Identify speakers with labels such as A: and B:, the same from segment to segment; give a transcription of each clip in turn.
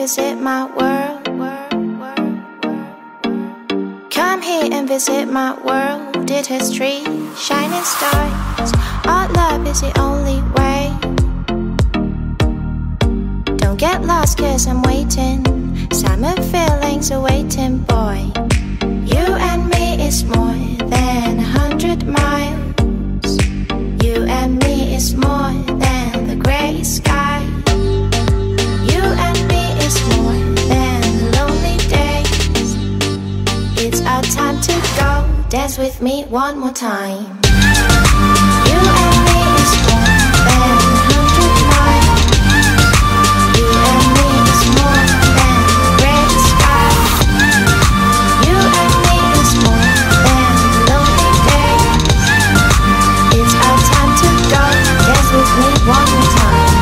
A: visit my world. Come here and visit my world. Did history, shining stars. Our love is the only way. Don't get lost cause I'm waiting. Summer feelings are waiting, boy. You and me is more than 100 miles. You and me is more than the grey sky. You and me is more than lonely days. It's our time to go. Dance with me one more time. You and me is more than 100 miles. You and me is more than the grey sky. You and me is more than lonely days. It's our time to go. Dance with me one more time.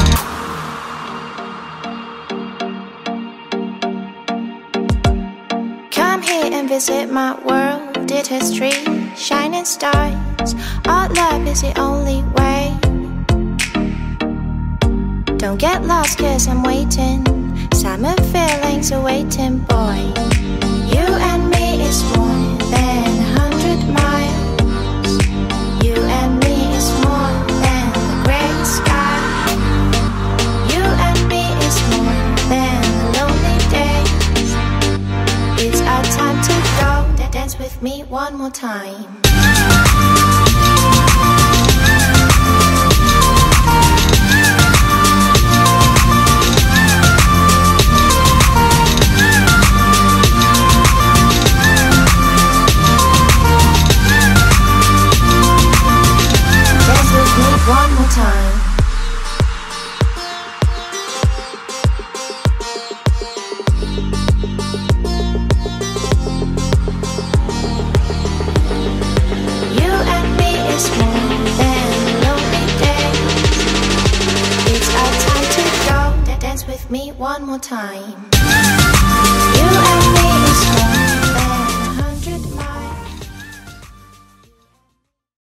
A: Come here and visit my world. Did history, shining stars. Our love is the only way. Don't get lost cause I'm waiting. Summer feelings are waiting, boy. You and me is more than 100 miles. You and me is more than the grey sky. You and me is more than lonely days. It's our time to go. Dance with me one more time. One more time. You and me is more than lonely days. It's our time to go. Dance with me one more time. You and me